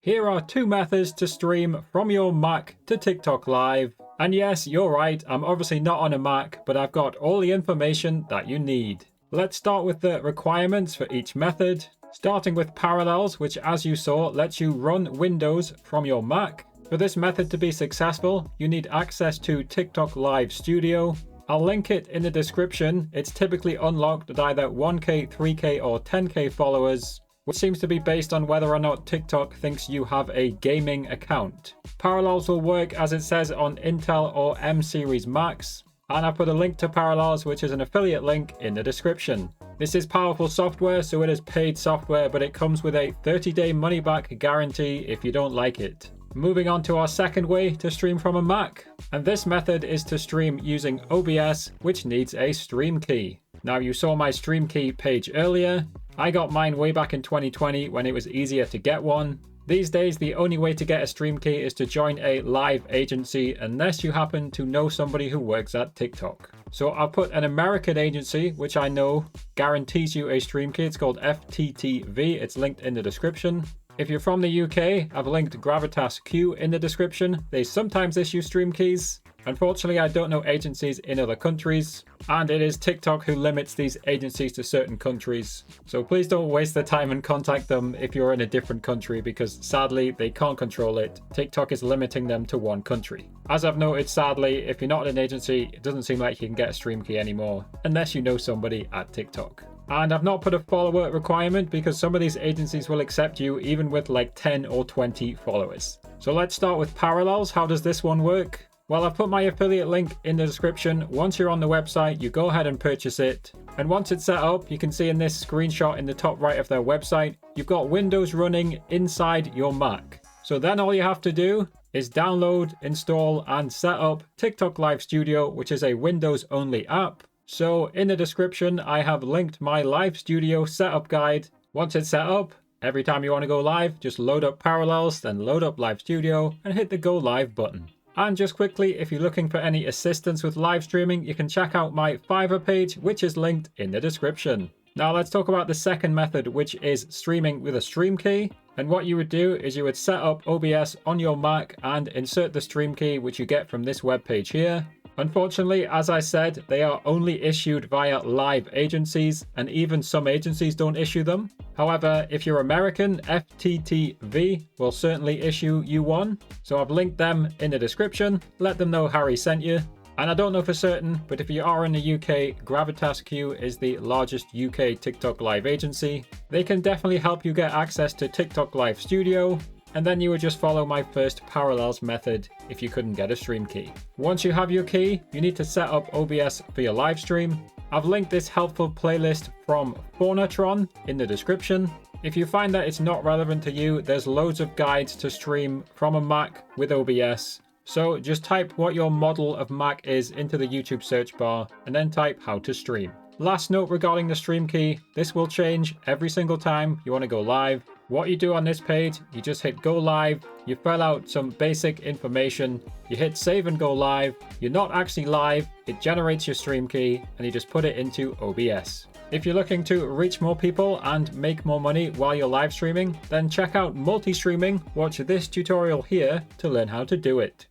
Here are two methods to stream from your Mac to TikTok Live. And yes, you're right, I'm obviously not on a Mac, but I've got all the information that you need. Let's start with the requirements for each method, starting with Parallels, which as you saw, lets you run Windows from your Mac. For this method to be successful, you need access to TikTok Live Studio. I'll link it in the description. It's typically unlocked at either 1K, 3K or 10K followers, which seems to be based on whether or not TikTok thinks you have a gaming account. Parallels will work as it says on Intel or M series Macs, and I've put a link to Parallels, which is an affiliate link, in the description. This is powerful software, so it is paid software, but it comes with a 30-day money-back guarantee if you don't like it. Moving on to our second way to stream from a Mac, and this method is to stream using OBS, which needs a stream key. Now, you saw my stream key page earlier. I got mine way back in 2020 when it was easier to get one. These days, the only way to get a stream key is to join a live agency unless you happen to know somebody who works at TikTok. So I'll put an American agency, which I know guarantees you a stream key. It's called FTTV. It's linked in the description. If you're from the UK, I've linked Gravitas Q in the description. They sometimes issue stream keys. Unfortunately, I don't know agencies in other countries, and it is TikTok who limits these agencies to certain countries. So please don't waste the time and contact them if you're in a different country, because sadly, they can't control it. TikTok is limiting them to one country. As I've noted, sadly, if you're not in an agency, it doesn't seem like you can get a stream key anymore, unless you know somebody at TikTok. And I've not put a follower requirement because some of these agencies will accept you even with like 10 or 20 followers. So let's start with Parallels. How does this one work? Well, I've put my affiliate link in the description. Once you're on the website, you go ahead and purchase it. And once it's set up, you can see in this screenshot in the top right of their website, you've got Windows running inside your Mac. So then all you have to do is download, install, and set up TikTok Live Studio, which is a Windows-only app. So in the description, I have linked my Live Studio setup guide. Once it's set up, every time you want to go live, just load up Parallels, then load up Live Studio, and hit the Go Live button. And just quickly, if you're looking for any assistance with live streaming, you can check out my Fiverr page, which is linked in the description. Now let's talk about the second method, which is streaming with a stream key. And what you would do is you would set up OBS on your Mac and insert the stream key, which you get from this web page here. Unfortunately, as I said, they are only issued via live agencies, and even some agencies don't issue them. However, if you're American, FTTV will certainly issue you one. So I've linked them in the description. Let them know Harry sent you. And I don't know for certain, but if you are in the UK, Gravitas Q is the largest UK TikTok Live agency. They can definitely help you get access to TikTok Live Studio. And then you would just follow my first Parallels method if you couldn't get a stream key. Once you have your key, you need to set up OBS for your live stream. I've linked this helpful playlist from Faunatron in the description. If you find that it's not relevant to you, there's loads of guides to stream from a Mac with OBS. So just type what your model of Mac is into the YouTube search bar and then type how to stream. Last note regarding the stream key, this will change every single time you want to go live. What you do on this page, you just hit go live, you fill out some basic information, you hit save and go live, you're not actually live, it generates your stream key, and you just put it into OBS. If you're looking to reach more people and make more money while you're live streaming, then check out multi-streaming, watch this tutorial here to learn how to do it.